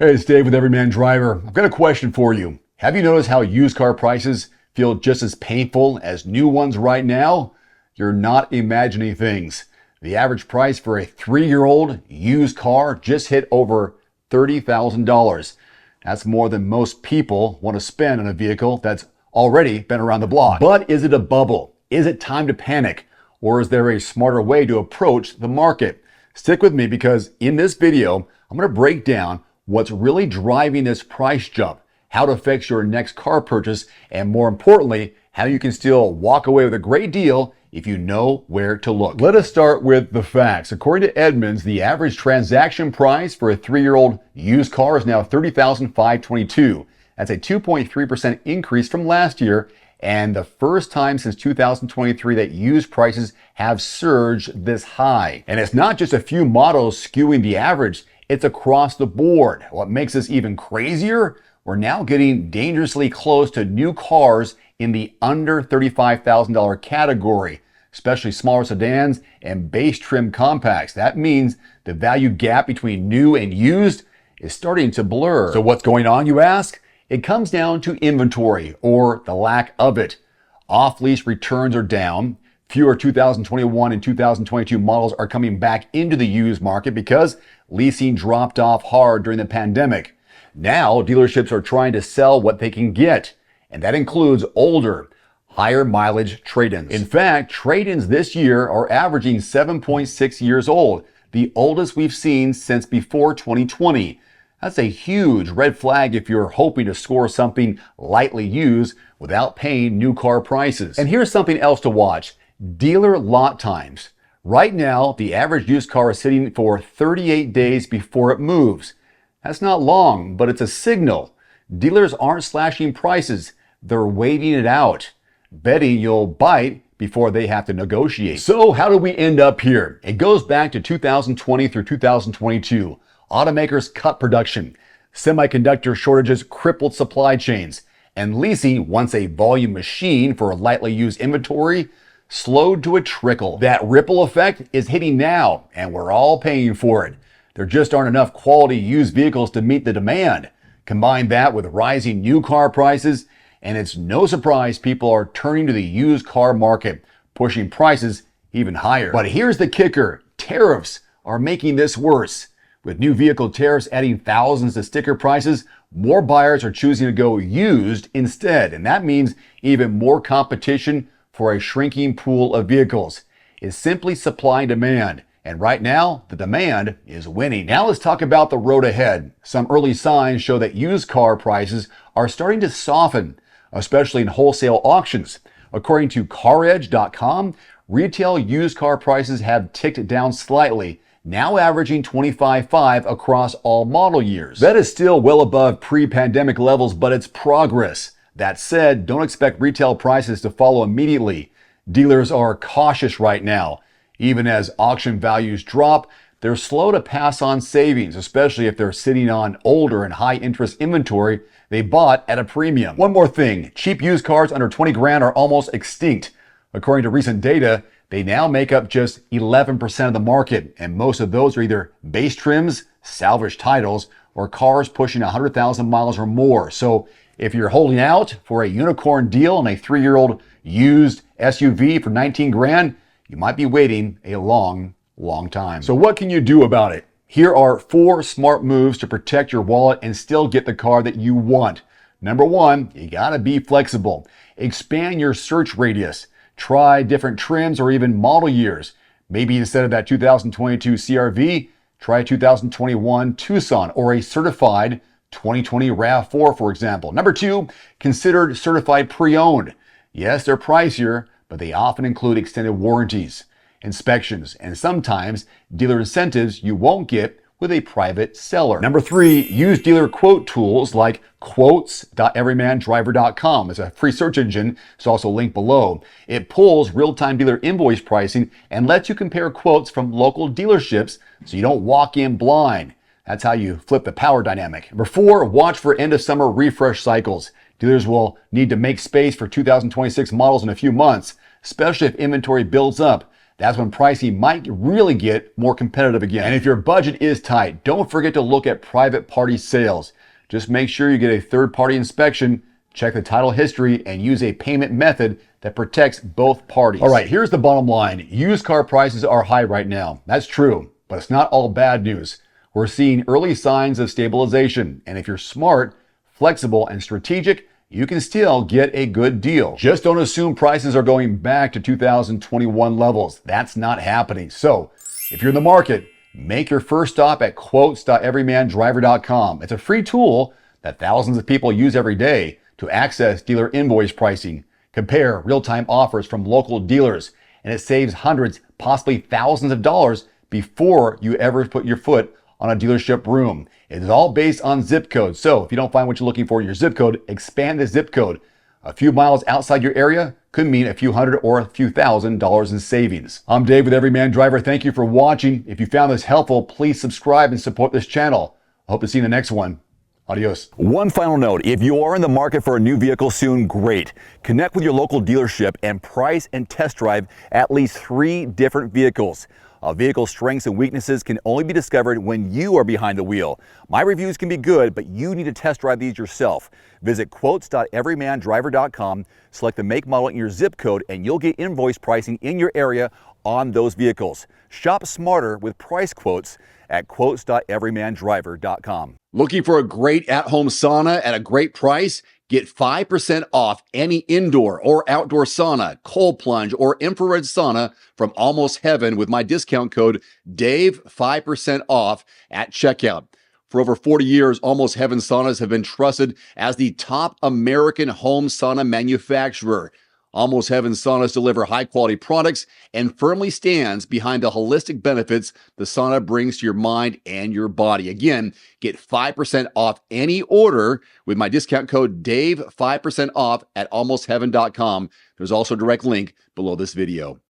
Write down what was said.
Hey, it's Dave with Everyman Driver. I've got a question for you. Have you noticed how used car prices feel just as painful as new ones right now? You're not imagining things. The average price for a 3-year-old used car just hit over $30,000. That's more than most people want to spend on a vehicle that's already been around the block. But is it a bubble? Is it time to panic? Or is there a smarter way to approach the market? Stick with me because in this video, I'm going to break down what's really driving this price jump, how it affects your next car purchase, and more importantly, how you can still walk away with a great deal if you know where to look. Let us start with the facts. According to Edmunds, the average transaction price for a 3-year-old used car is now $30,522. That's a 2.3% increase from last year, and the first time since 2023 that used prices have surged this high. And it's not just a few models skewing the average, it's across the board. What makes this even crazier? We're now getting dangerously close to new cars in the under $35,000 category, especially smaller sedans and base trim compacts. That means the value gap between new and used is starting to blur. So what's going on, you ask? It comes down to inventory or the lack of it. Off-lease returns are down. Fewer 2021 and 2022 models are coming back into the used market because leasing dropped off hard during the pandemic. Now, dealerships are trying to sell what they can get, and that includes older, higher mileage trade-ins. In fact, trade-ins this year are averaging 7.6 years old, the oldest we've seen since before 2020. That's a huge red flag if you're hoping to score something lightly used without paying new car prices. And here's something else to watch. Dealer lot times. Right now, the average used car is sitting for 38 days before it moves. That's not long, but it's a signal. Dealers aren't slashing prices. They're waiting it out, betting you'll bite before they have to negotiate. So how do we end up here? It goes back to 2020 through 2022. Automakers cut production. Semiconductor shortages crippled supply chains. And leasing, once a volume machine for lightly used inventory, slowed to a trickle. That ripple effect is hitting now, and we're all paying for it. There just aren't enough quality used vehicles to meet the demand. Combine that with rising new car prices, and it's no surprise people are turning to the used car market, pushing prices even higher. But here's the kicker. Tariffs are making this worse. With new vehicle tariffs adding thousands to sticker prices, more buyers are choosing to go used instead, and that means even more competition for a shrinking pool of vehicles. It's simply supply and demand. And right now, the demand is winning. Now let's talk about the road ahead. Some early signs show that used car prices are starting to soften, especially in wholesale auctions. According to CarEdge.com, retail used car prices have ticked down slightly, now averaging $25,500 across all model years. That is still well above pre-pandemic levels, but it's progress. That said, don't expect retail prices to follow immediately. Dealers are cautious right now. Even as auction values drop, they're slow to pass on savings, especially if they're sitting on older and high interest inventory they bought at a premium. One more thing, cheap used cars under 20 grand are almost extinct. According to recent data, they now make up just 11% of the market, and most of those are either base trims, salvage titles, or cars pushing 100,000 miles or more. So if you're holding out for a unicorn deal on a 3-year-old used SUV for 19 grand, you might be waiting a long time. So what can you do about it? Here are 4 smart moves to protect your wallet and still get the car that you want. Number 1, you gotta be flexible. Expand your search radius. Try different trims or even model years. Maybe instead of that 2022 CR-V, try a 2021 Tucson or a certified 2020 RAV4, for example. Number 2, consider certified pre-owned. Yes, they're pricier, but they often include extended warranties, inspections, and sometimes dealer incentives you won't get with a private seller. Number 3, use dealer quote tools like quotes.everymandriver.com. It's a free search engine. It's also linked below. It pulls real-time dealer invoice pricing and lets you compare quotes from local dealerships so you don't walk in blind. That's how you flip the power dynamic. Number 4, watch for end of summer refresh cycles. Dealers will need to make space for 2026 models in a few months, especially if inventory builds up. That's when pricing might really get more competitive again. And if your budget is tight, don't forget to look at private party sales. Just make sure you get a third-party inspection, check the title history, and use a payment method that protects both parties. All right, here's the bottom line. Used car prices are high right now. That's true, but it's not all bad news. We're seeing early signs of stabilization, and if you're smart, flexible, and strategic, you can still get a good deal. Just don't assume prices are going back to 2021 levels. That's not happening. So, if you're in the market, make your first stop at quotes.everymandriver.com. It's a free tool that thousands of people use every day to access dealer invoice pricing, compare real-time offers from local dealers, and it saves hundreds, possibly thousands of dollars before you ever put your foot on a dealership room. It is all based on zip code. So if you don't find what you're looking for in your zip code, expand the zip code. A few miles outside your area could mean a few hundred or a few $1,000s in savings. I'm Dave with Everyman Driver. Thank you for watching. If you found this helpful, please subscribe and support this channel. I hope to see you in the next one. Adios. One final note, if you are in the market for a new vehicle soon, great. Connect with your local dealership and price and test drive at least 3 different vehicles. A vehicle's strengths and weaknesses can only be discovered when you are behind the wheel. My reviews can be good, but you need to test drive these yourself. Visit quotes.everymandriver.com, select the make, model, and your zip code, and you'll get invoice pricing in your area on those vehicles. Shop smarter with price quotes at quotes.everymandriver.com. Looking for a great at-home sauna at a great price? Get 5% off any indoor or outdoor sauna, cold plunge, or infrared sauna from Almost Heaven with my discount code DAVE, 5% off at checkout. For over 40 years, Almost Heaven saunas have been trusted as the top American home sauna manufacturer. Almost Heaven saunas deliver high-quality products and firmly stands behind the holistic benefits the sauna brings to your mind and your body. Again, get 5% off any order with my discount code DAVE, 5% off at almostheaven.com. There's also a direct link below this video.